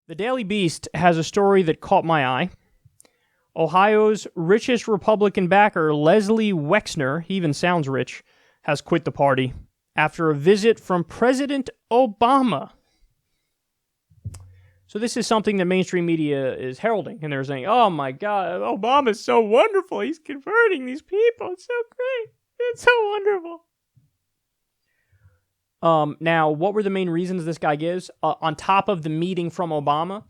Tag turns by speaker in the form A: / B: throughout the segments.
A: The Daily Beast has a story that caught my eye. Ohio's richest Republican backer, Leslie Wexner, he even sounds rich, has quit the party after a visit from President Obama. So this is something that mainstream media is heralding, and they're saying, oh my God, Obama's so wonderful. He's converting these people. It's so great. It's so wonderful. Now, what were the main reasons this guy gives? On top of the meeting from Obama,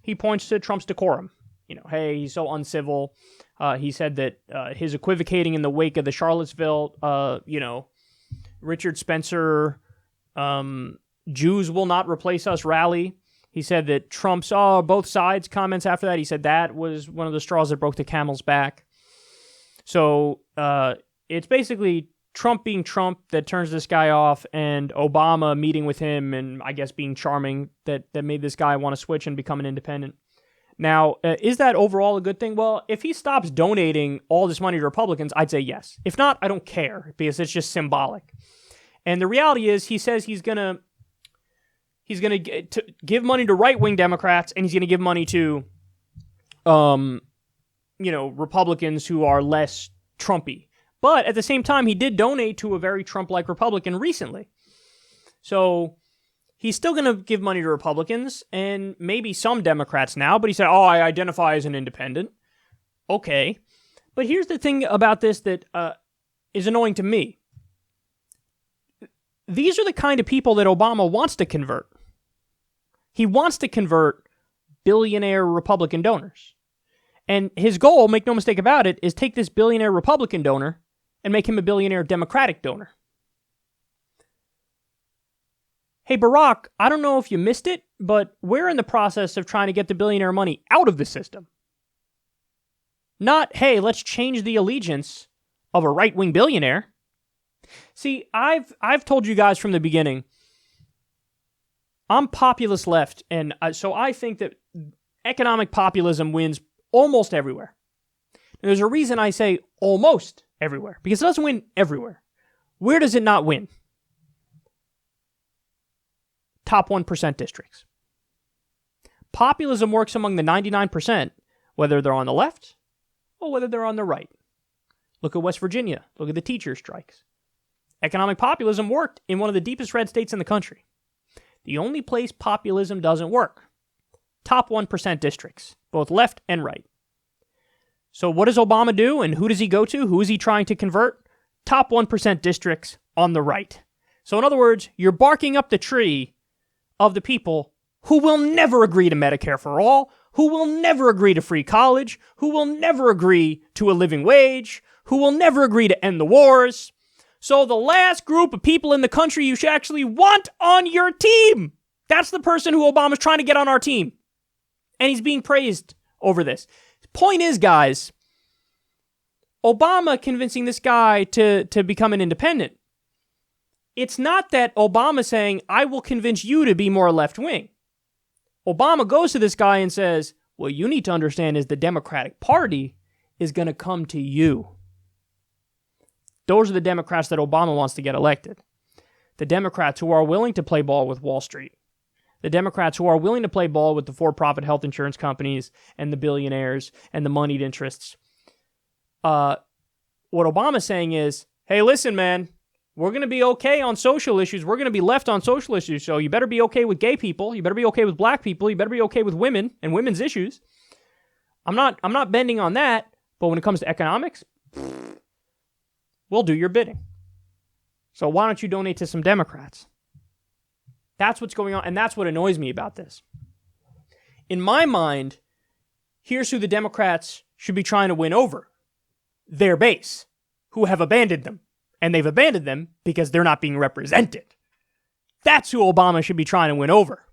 A: he points to Trump's decorum. You know, hey, he's so uncivil. He said that his equivocating in the wake of the Charlottesville, Richard Spencer, Jews will not replace us rally. He said that Trump's, both sides comments after that, he said that was one of the straws that broke the camel's back. So it's basically Trump being Trump that turns this guy off, and Obama meeting with him and I guess being charming that made this guy want to switch and become an independent. Now, is that overall a good thing? Well, if he stops donating all this money to Republicans, I'd say yes. If not, I don't care because it's just symbolic. And the reality is he says he's going to give money to right-wing Democrats, and he's going to give money to Republicans who are less Trumpy. But at the same time, he did donate to a very Trump-like Republican recently. So he's still going to give money to Republicans and maybe some Democrats now, but he said, I identify as an independent. Okay. But here's the thing about this that is annoying to me. These are the kind of people that Obama wants to convert. He wants to convert billionaire Republican donors. And his goal, make no mistake about it, is take this billionaire Republican donor and make him a billionaire Democratic donor. Hey, Barack, I don't know if you missed it, but we're in the process of trying to get the billionaire money out of the system. Not, hey, let's change the allegiance of a right-wing billionaire. See, I've told you guys from the beginning, I'm populist left, and so I think that economic populism wins almost everywhere. And there's a reason I say almost everywhere, because it doesn't win everywhere. Where does it not win? Top 1% districts. Populism works among the 99%, whether they're on the left or whether they're on the right. Look at West Virginia. Look at the teacher strikes. Economic populism worked in one of the deepest red states in the country. The only place populism doesn't work. Top 1% districts, both left and right. So what does Obama do, and who does he go to? Who is he trying to convert? Top 1% districts on the right. So in other words, you're barking up the tree of the people who will never agree to Medicare for all, who will never agree to free college, who will never agree to a living wage, who will never agree to end the wars. So the last group of people in the country you should actually want on your team, that's the person who Obama's trying to get on our team. And he's being praised over this. Point is, guys, Obama convincing this guy to become an independent, it's not that Obama saying, I will convince you to be more left-wing. Obama goes to this guy and says, what you need to understand is the Democratic Party is going to come to you. Those are the Democrats that Obama wants to get elected. The Democrats who are willing to play ball with Wall Street. The Democrats who are willing to play ball with the for-profit health insurance companies and the billionaires and the moneyed interests. What Obama's saying is, hey, listen, man, we're going to be okay on social issues. We're going to be left on social issues. So you better be okay with gay people. You better be okay with black people. You better be okay with women and women's issues. I'm not bending on that. But when it comes to economics, we'll do your bidding. So why don't you donate to some Democrats? That's what's going on, and that's what annoys me about this. In my mind, here's who the Democrats should be trying to win over. Their base, who have abandoned them. And they've abandoned them because they're not being represented. That's who Obama should be trying to win over.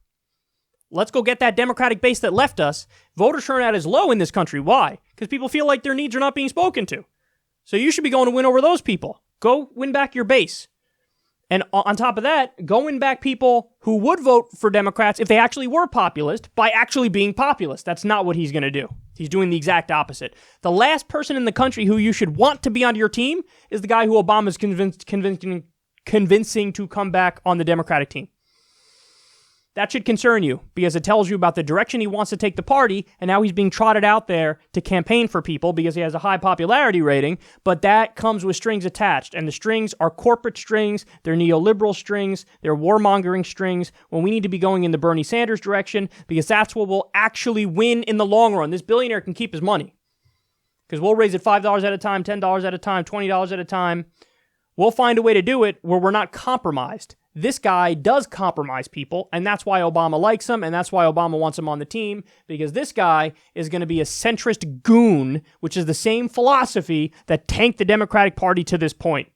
A: Let's go get that Democratic base that left us. Voter turnout is low in this country. Why? Because people feel like their needs are not being spoken to. So you should be going to win over those people. Go win back your base. And on top of that, go win back people who would vote for Democrats if they actually were populist by actually being populist. That's not what he's going to do. He's doing the exact opposite. The last person in the country who you should want to be on your team is the guy who Obama's convincing to come back on the Democratic team. That should concern you because it tells you about the direction he wants to take the party and how he's being trotted out there to campaign for people because he has a high popularity rating, but that comes with strings attached, and the strings are corporate strings, they're neoliberal strings, they're warmongering strings, when we need to be going in the Bernie Sanders direction because that's what will actually win in the long run. This billionaire can keep his money because we'll raise it $5 at a time, $10 at a time, $20 at a time. We'll find a way to do it where we're not compromised. This guy does compromise people, and that's why Obama likes him, and that's why Obama wants him on the team, because this guy is going to be a centrist goon, which is the same philosophy that tanked the Democratic Party to this point.